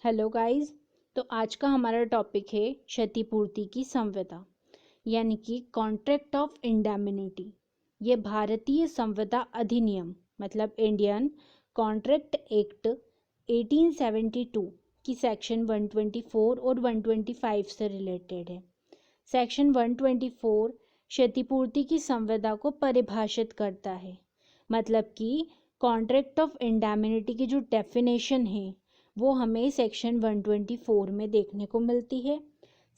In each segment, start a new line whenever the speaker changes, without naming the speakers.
Hello guys. तो आज का हमारा टॉपिक है क्षतिपूर्ति की संविदा यानी कि कॉन्ट्रैक्ट ऑफ इंडेमनिटी। ये भारतीय संविदा अधिनियम मतलब इंडियन कॉन्ट्रैक्ट एक्ट 1872 की सेक्शन 124 और 125 से रिलेटेड है। सेक्शन 124 क्षतिपूर्ति की संविदा को परिभाषित करता है। मतलब कि कॉन्ट्रैक्ट ऑफ इंडेमनिटी की जो डेफिनेशन है वो हमें सेक्शन 124 में देखने को मिलती है।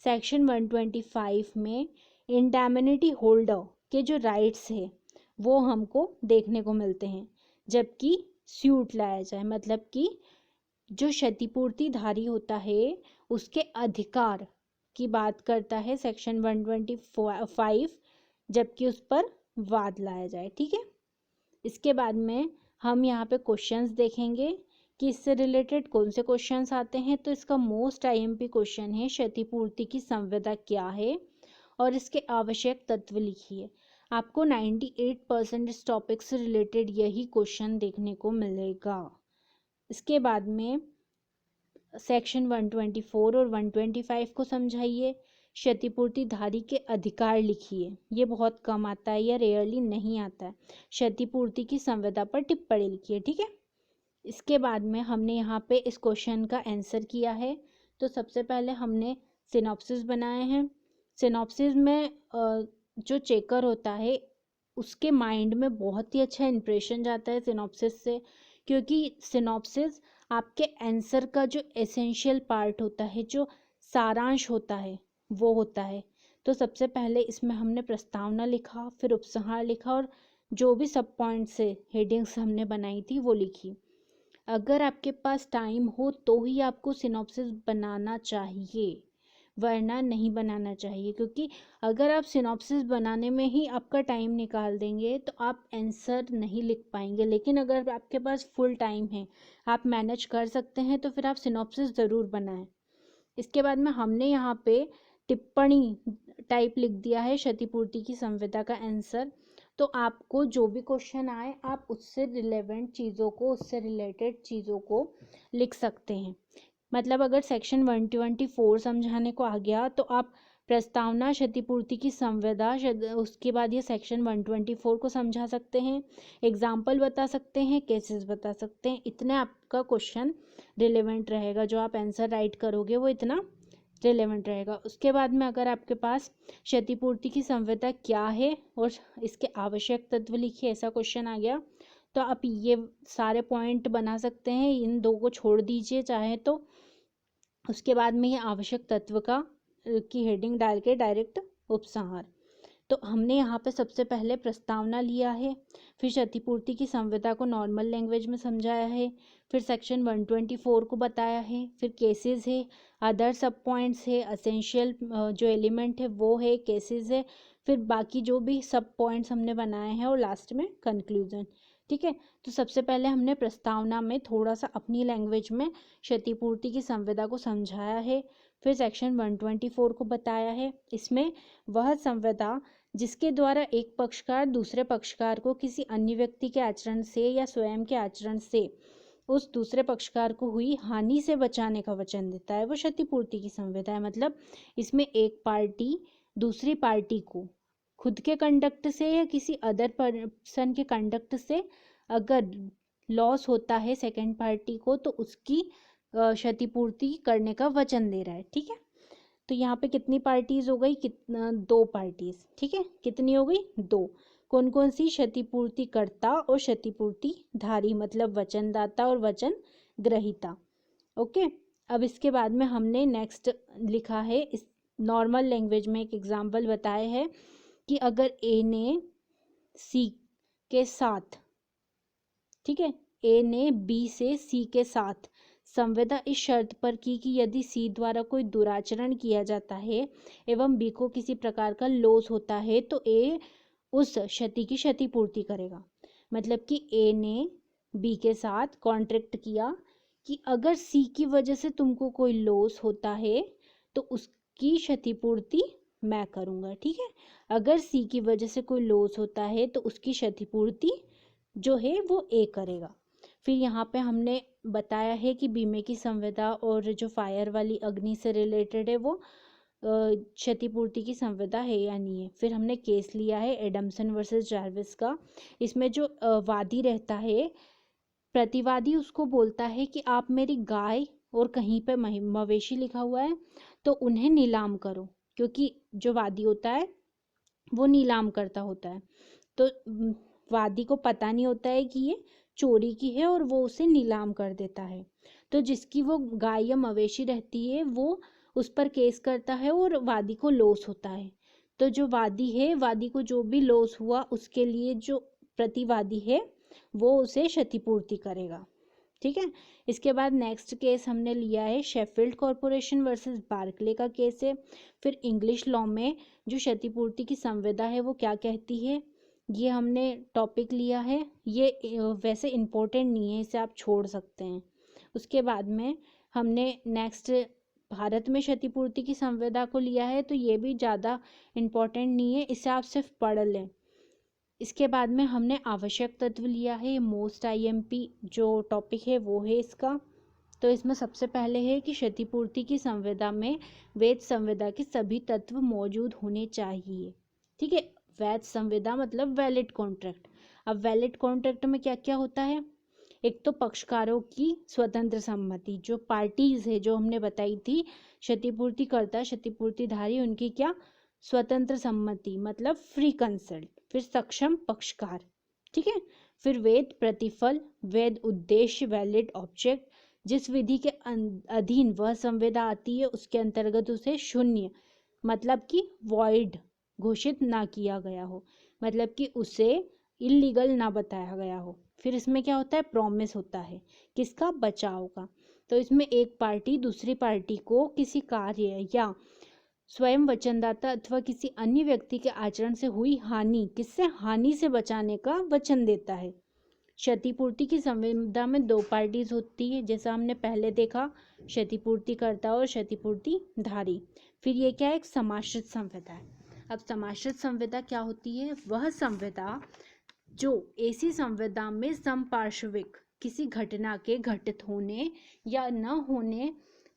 सेक्शन 125 में इंडेमनिटी होल्डर के जो राइट्स है वो हमको देखने को मिलते हैं, जबकि स्यूट लाया जाए मतलब कि जो क्षतिपूर्तिधारी होता है उसके अधिकार की बात करता है सेक्शन 125, जबकि उस पर वाद लाया जाए। ठीक है, इसके बाद में हम यहाँ पे क्वेश्चंस देखेंगे कि इससे रिलेटेड कौन से क्वेश्चंस आते हैं। तो इसका मोस्ट आईएमपी क्वेश्चन है क्षतिपूर्ति की संविदा क्या है और इसके आवश्यक तत्व लिखिए। आपको 98% इस टॉपिक से रिलेटेड यही क्वेश्चन देखने को मिलेगा। इसके बाद में सेक्शन 124 और 125 को समझाइए। क्षतिपूर्तिधारी के अधिकार लिखिए। ये बहुत कम आता है या रेयरली नहीं आता है। क्षतिपूर्ति की संविदा पर टिप्पणी लिखिए। ठीक है, इसके बाद में हमने यहाँ पे इस क्वेश्चन का आंसर किया है। तो सबसे पहले हमने सिनॉप्सिस बनाए हैं। सिनॉप्सिस में जो चेकर होता है उसके माइंड में बहुत ही अच्छा इंप्रेशन जाता है सिनॉप्सिस से, क्योंकि सिनॉप्सिस आपके आंसर का जो एसेंशियल पार्ट होता है, जो सारांश होता है वो होता है। तो सबसे पहले इसमें हमने प्रस्तावना लिखा, फिर उपसंहार लिखा और जो भी सब पॉइंट से हेडिंग्स हमने बनाई थी वो लिखी। अगर आपके पास टाइम हो तो ही आपको सिनॉप्सिस बनाना चाहिए, वरना नहीं बनाना चाहिए, क्योंकि अगर आप सिनॉप्सिस बनाने में ही आपका टाइम निकाल देंगे तो आप आंसर नहीं लिख पाएंगे। लेकिन अगर आपके पास फुल टाइम है, आप मैनेज कर सकते हैं, तो फिर आप सिनॉप्सिस ज़रूर बनाएं। इसके बाद में हमने यहाँ पे टिप्पणी टाइप लिख दिया है क्षतिपूर्ति की संविदा का आंसर। तो आपको जो भी क्वेश्चन आए आप उससे रिलेवेंट चीज़ों को, उससे रिलेटेड चीज़ों को लिख सकते हैं। मतलब अगर सेक्शन 124 समझाने को आ गया तो आप प्रस्तावना, क्षतिपूर्ति की संविदा, उसके बाद ये सेक्शन 124 को समझा सकते हैं, एग्जाम्पल बता सकते हैं, केसेस बता सकते हैं। इतने आपका क्वेश्चन रिलेवेंट रहेगा, जो आप आंसर राइट करोगे वो इतना रिलेवेंट रहेगा। उसके बाद में अगर आपके पास क्षतिपूर्ति की संविदा क्या है और इसके आवश्यक तत्व लिखिए, ऐसा क्वेश्चन आ गया तो आप ये सारे पॉइंट बना सकते हैं। इन दो को छोड़ दीजिए चाहे तो। उसके बाद में ये आवश्यक तत्व का की हेडिंग डाल के डायरेक्ट उपसंहार। तो हमने यहाँ पे सबसे पहले प्रस्तावना लिया है, फिर क्षतिपूर्ति की संविदा को नॉर्मल लैंग्वेज में समझाया है, फिर सेक्शन 124 को बताया है, फिर केसेस है, अदर सब पॉइंट्स है, असेंशियल जो एलिमेंट है वो है, केसेस है, फिर बाकी जो भी सब पॉइंट्स हमने बनाए हैं और लास्ट में कंक्लूजन। ठीक है, तो सबसे पहले हमने प्रस्तावना में थोड़ा सा अपनी लैंग्वेज में क्षतिपूर्ति की संविदा को समझाया है, फिर सेक्शन 124 को बताया है। इसमें वह संविदा जिसके द्वारा एक पक्षकार दूसरे पक्षकार को किसी अन्य व्यक्ति के आचरण से या स्वयं के आचरण से उस दूसरे पक्षकार को हुई हानि से बचाने का वचन देता है, वो क्षतिपूर्ति की संविदा है। मतलब इसमें एक पार्टी दूसरी पार्टी को खुद के कंडक्ट से या किसी अदर पर्सन के कंडक्ट से अगर लॉस होता है सेकेंड पार्टी को, तो उसकी क्षतिपूर्ति करने का वचन दे रहा है। ठीक है, तो यहाँ पे कितनी पार्टीज हो गई? दो पार्टीज। ठीक है, कितनी हो गई? दो। कौन कौन सी? क्षतिपूर्तिकर्ता और क्षतिपूर्तिधारी, मतलब वचनदाता और वचन ग्रहीता। ओके, अब इसके बाद में हमने नेक्स्ट लिखा है, इस नॉर्मल लैंग्वेज में एक एग्जाम्पल बताया है कि अगर ए ने सी के साथ, ठीक है, ए ने बी से सी के साथ संविदा इस शर्त पर की कि यदि सी द्वारा कोई दुराचरण किया जाता है एवं बी को किसी प्रकार का लॉस होता है तो ए उस क्षति की क्षतिपूर्ति करेगा। मतलब कि ए ने बी के साथ कॉन्ट्रैक्ट किया कि अगर सी की वजह से तुमको कोई लॉस होता है तो उसकी क्षतिपूर्ति मैं करूँगा। ठीक है, अगर सी की वजह से कोई लॉस होता है तो उसकी क्षतिपूर्ति जो है वो ए करेगा। फिर यहाँ पे हमने बताया है कि बीमे की संविदा और जो फायर वाली अग्नि से रिलेटेड है वो क्षतिपूर्ति की संविदा है या नहीं है। फिर हमने केस लिया है एडमसन वर्सेस जार्विस का। इसमें जो वादी रहता है, प्रतिवादी उसको बोलता है कि आप मेरी गाय और कहीं पे मवेशी लिखा हुआ है तो उन्हें नीलाम करो, क्योंकि जो वादी होता है वो नीलाम करता होता है। तो वादी को पता नहीं होता है कि ये चोरी की है और वो उसे नीलाम कर देता है। तो जिसकी वो गाय या मवेशी रहती है वो उस पर केस करता है और वादी को लॉस होता है। तो जो वादी है, वादी को जो भी लॉस हुआ उसके लिए जो प्रतिवादी है वो उसे क्षतिपूर्ति करेगा। ठीक है। इसके बाद नेक्स्ट केस हमने लिया है शेफील्ड कॉरपोरेशन वर्सेस बार्कले का केस है। फिर इंग्लिश लॉ में जो क्षतिपूर्ति की संविदा है वो क्या कहती है, ये हमने टॉपिक लिया है। ये वैसे इम्पोर्टेंट नहीं है, इसे आप छोड़ सकते हैं। उसके बाद में हमने नेक्स्ट भारत में क्षतिपूर्ति की संविदा को लिया है, तो ये भी ज़्यादा इम्पोर्टेंट नहीं है, इसे आप सिर्फ पढ़ लें। इसके बाद में हमने आवश्यक तत्व लिया है, मोस्ट आईएमपी जो टॉपिक है वो है इसका। तो इसमें सबसे पहले है कि क्षतिपूर्ति की संविदा में वैध संविदा के सभी तत्व मौजूद होने चाहिए। ठीक है। वैध संविदा मतलब वैलिड कॉन्ट्रैक्ट। अब वैलिड कॉन्ट्रैक्ट में क्या क्या होता है, एक तो पक्षकारों की स्वतंत्र सम्मति, जो पार्टीज है जो हमने बताई थी, क्षतिपूर्तिकर्ता क्षतिपूर्तिधारी, उनकी क्या स्वतंत्र सम्मति मतलब फ्री कंसल्ट। फिर सक्षम पक्षकार। ठीक है। फिर वैध प्रतिफल, वैध उद्देश्य, वैलिड ऑब्जेक्ट, जिस विधि के अधीन वह संविदा आती है उसके अंतर्गत उसे शून्य मतलब कि वॉइड घोषित ना किया गया हो, मतलब कि उसे इलीगल ना बताया गया हो। फिर इसमें क्या होता है, प्रॉमिस होता है, किसका, बचाव का। तो इसमें एक पार्टी दूसरी पार्टी को किसी कार्य या स्वयं वचनदाता अथवा किसी अन्य व्यक्ति के आचरण से हुई हानि, किससे, हानि से बचाने का वचन देता है। क्षतिपूर्ति की संविदा में दो पार्टीज होती है, जैसा हमने पहले देखा, क्षतिपूर्तिकर्ता और क्षतिपूर्तिधारी। फिर ये क्या है, एक समाश्रित संविदा है। अब समाश्रित संविदा क्या होती है, वह संविदा जो ऐसी संविदा में समपार्श्विक किसी घटना के घटित होने या न होने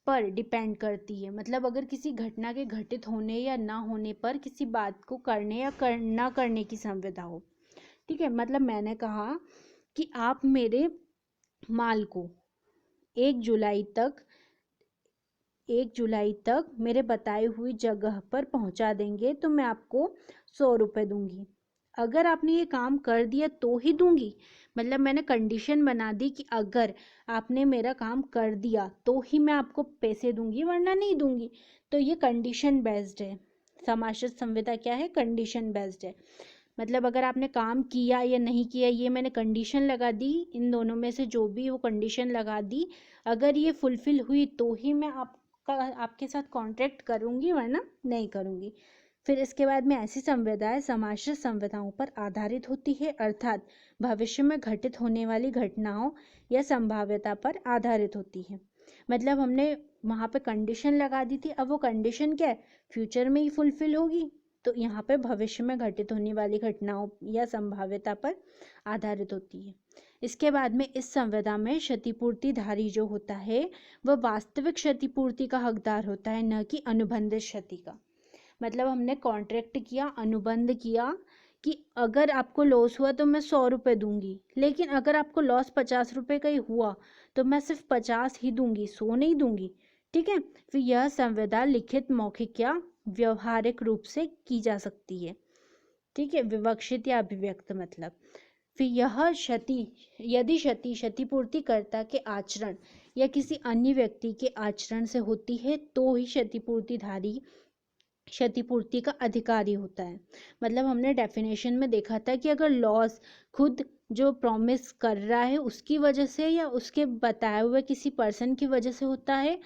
पर डिपेंड करती है। मतलब अगर किसी घटना के घटित होने या ना होने पर किसी बात को करने या ना करने की संविदा हो। ठीक है। मतलब मैंने कहा कि आप मेरे माल को 1 जुलाई तक मेरे बताई हुई जगह पर पहुंचा देंगे तो मैं आपको 100 रुपये दूंगी। अगर आपने ये काम कर दिया तो ही दूंगी, मतलब मैंने कंडीशन बना दी कि अगर आपने मेरा काम कर दिया तो ही मैं आपको पैसे दूंगी वरना नहीं दूंगी। तो ये कंडीशन बेस्ड है। समाश्रित संविदा क्या है, कंडीशन बेस्ड है। मतलब अगर आपने काम किया या नहीं किया ये मैंने कंडीशन लगा दी, इन दोनों में से जो भी वो कंडीशन लगा दी, अगर ये फुलफिल हुई तो ही मैं आपके साथ कॉन्ट्रैक्ट करूंगी वरना नहीं करूंगी। फिर इसके बाद में ऐसी संविदाएं समाश्रित संविदाओं पर आधारित होती है, अर्थात भविष्य में घटित होने वाली घटनाओं या संभाव्यता पर आधारित होती है। मतलब हमने वहाँ पे कंडीशन लगा दी थी, अब वो कंडीशन क्या है, फ्यूचर में ही फुलफिल होगी। तो यहाँ पे भविष्य में घटित होने वाली घटनाओं या संभाव्यता पर आधारित होती है। इसके बाद में इस संविदा में क्षतिपूर्तिधारी जो होता है वह वास्तविक क्षतिपूर्ति का हकदार होता है, न कि अनुबंधित क्षति का। मतलब हमने कॉन्ट्रैक्ट किया, अनुबंध किया कि अगर आपको लॉस हुआ तो मैं 100 रुपये दूंगी, लेकिन अगर आपको लॉस 50 रुपये का ही हुआ तो मैं सिर्फ 50 ही दूंगी, 100 नहीं दूंगी। ठीक है। फिर यह संविदा लिखित, मौखिक या व्यवहारिक रूप से की जा सकती है। ठीक है। विवक्षित या अभिव्यक्त मतलब। फिर यह यदि क्षतिपूर्तिकर्ता के आचरण या किसी अन्य व्यक्ति के आचरण से होती है तो ही क्षतिपूर्तिधारी क्षतिपूर्ति का अधिकारी होता है। मतलब हमने डेफिनेशन में देखा था कि अगर लॉस खुद जो प्रॉमिस कर रहा है उसकी वजह से या उसके बताए हुए किसी पर्सन की वजह से होता है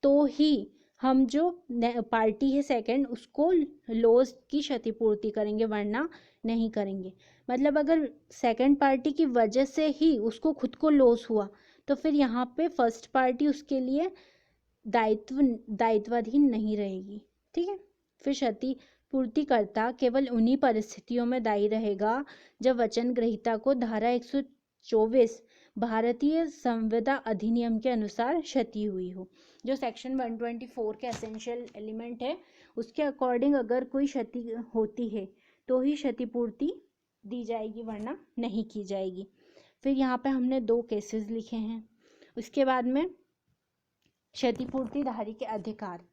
तो ही हम जो पार्टी है सेकंड उसको लॉस की क्षतिपूर्ति करेंगे वरना नहीं करेंगे। मतलब अगर सेकंड पार्टी की वजह से ही उसको खुद को लॉस हुआ तो फिर यहाँ पे फर्स्ट पार्टी उसके लिए दायित्वाधीन नहीं रहेगी। ठीक है। फिर क्षतिपूर्तिकर्ता केवल उन्हीं परिस्थितियों में दायी रहेगा जब वचन ग्रहीता को धारा 124 भारतीय संविदा अधिनियम के अनुसार क्षति हुई हो। जो सेक्शन 124 के एसेंशियल एलिमेंट है उसके अकॉर्डिंग अगर कोई क्षति होती है तो ही क्षतिपूर्ति दी जाएगी, वरना नहीं की जाएगी। फिर यहाँ पे हमने 2 केसेस लिखे हैं। उसके बाद में क्षतिपूर्तिधारी के अधिकार।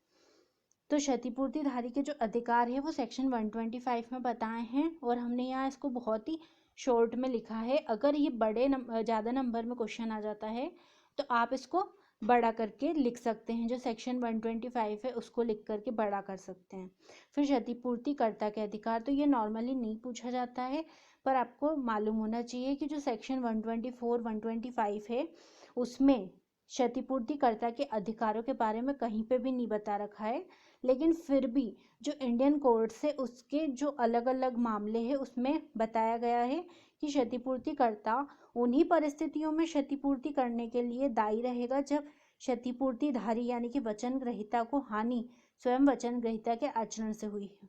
तो क्षतिपूर्तिधारी के जो अधिकार है वो सेक्शन 125 में बताए हैं और हमने यहाँ इसको बहुत ही शॉर्ट में लिखा है। अगर ये ज़्यादा नंबर में क्वेश्चन आ जाता है तो आप इसको बड़ा करके लिख सकते हैं। जो सेक्शन 125 है उसको लिख करके बड़ा कर सकते हैं। फिर क्षतिपूर्तिकर्ता के अधिकार, तो ये नॉर्मली नहीं पूछा जाता है, पर आपको मालूम होना चाहिए कि जो सेक्शन 124, 125 है उसमें क्षतिपूर्तिकर्ता के अधिकारों के बारे में कहीं पे भी नहीं बता रखा है, लेकिन फिर भी जो इंडियन कोर्ट से उसके जो अलग अलग मामले हैं उसमें बताया गया है कि क्षतिपूर्तिकर्ता उन्हीं परिस्थितियों में क्षतिपूर्ति करने के लिए दायी रहेगा जब क्षतिपूर्तिधारी यानी कि वचन ग्रहीता को हानि स्वयं वचन ग्रहीता के आचरण से हुई है।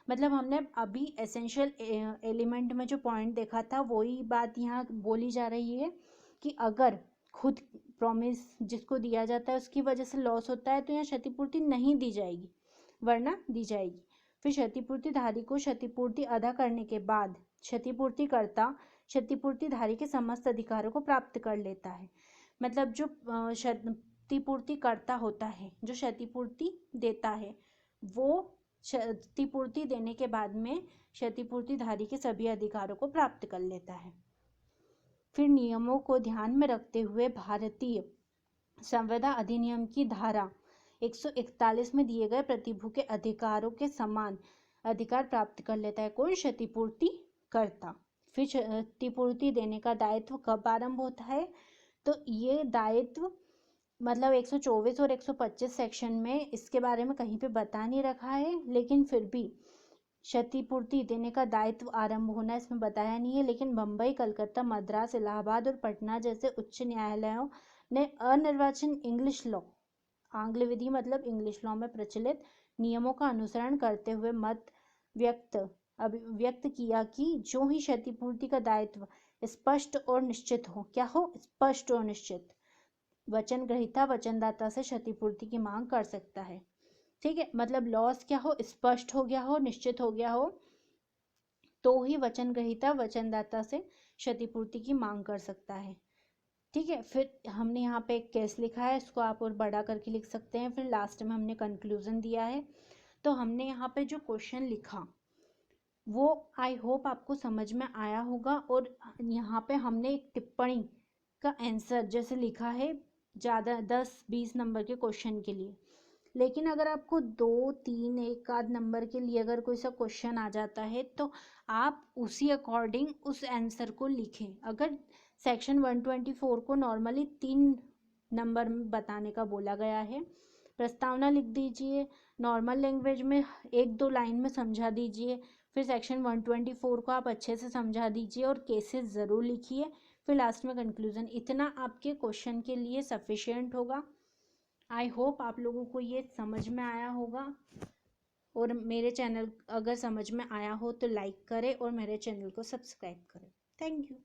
मतलब हमने अभी एसेंशियल एलिमेंट में जो पॉइंट देखा था वही बात यहाँ बोली जा रही है कि अगर खुद प्रॉमिस जिसको दिया जाता है उसकी वजह से लॉस होता है तो यहाँ क्षतिपूर्ति नहीं दी जाएगी, वरना दी जाएगी। फिर क्षतिपूर्तिधारी को क्षतिपूर्ति अदा करने के बाद क्षतिपूर्तिकर्ता क्षतिपूर्तिधारी के समस्त अधिकारों को प्राप्त कर लेता है। मतलब जो क्षतिपूर्तिकर्ता होता है, जो क्षतिपूर्ति देता है, वो क्षतिपूर्ति देने के बाद में क्षतिपूर्तिधारी के सभी अधिकारों को प्राप्त कर लेता है। फिर नियमों को ध्यान में रखते हुए भारतीय संविदा अधिनियम की धारा 141 में दिए गए प्रतिभू के अधिकारों के समान अधिकार प्राप्त कर लेता है कौन? क्षतिपूर्तिकर्ता। फिर क्षतिपूर्ति देने का दायित्व कब आरंभ होता है? तो ये दायित्व मतलब 124 और 125 सेक्शन में इसके बारे में कहीं पे बता नहीं रखा है, लेकिन फिर भी क्षतिपूर्ति देने का दायित्व आरंभ होना इसमें बताया नहीं है। लेकिन बम्बई, कलकत्ता, मद्रास, इलाहाबाद और पटना जैसे उच्च न्यायालयों ने अनिर्वाचित इंग्लिश लॉ, आंग्ल विधि मतलब इंग्लिश लॉ में प्रचलित नियमों का अनुसरण करते हुए मत व्यक्त किया कि जो ही क्षतिपूर्ति का दायित्व स्पष्ट और निश्चित हो, क्या हो? स्पष्ट और निश्चित, वचन ग्रहीता वचनदाता से क्षतिपूर्ति की मांग कर सकता है। ठीक है, मतलब लॉस क्या हो? स्पष्ट हो गया हो, निश्चित हो गया हो, तो ही वचन ग्रहीता वचनदाता से क्षतिपूर्ति की मांग कर सकता है। ठीक है, फिर हमने यहाँ पे एक केस लिखा है, इसको आप और बड़ा करके लिख सकते हैं। फिर लास्ट में हमने कंक्लूजन दिया है। तो हमने यहाँ पे जो क्वेश्चन लिखा वो आई होप आपको समझ में आया होगा। और यहाँ पे हमने एक टिप्पणी का आंसर जैसे लिखा है ज़्यादा 10-20 नंबर के क्वेश्चन के लिए, लेकिन अगर आपको 2-3 एक आध नंबर के लिए अगर कोई सा क्वेश्चन आ जाता है तो आप उसी अकॉर्डिंग उस आंसर को लिखें। अगर सेक्शन 124 को नॉर्मली 3 नंबर में बताने का बोला गया है, प्रस्तावना लिख दीजिए, नॉर्मल लैंग्वेज में 1-2 लाइन में समझा दीजिए, फिर सेक्शन 124 को आप अच्छे से समझा दीजिए और केसेस ज़रूर लिखिए, फिर लास्ट में कंक्लूजन। इतना आपके क्वेश्चन के लिए सफिशिएंट होगा। आई होप आप लोगों को ये समझ में आया होगा। और मेरे चैनल अगर समझ में आया हो तो लाइक करें और मेरे चैनल को सब्सक्राइब करें। Thank you.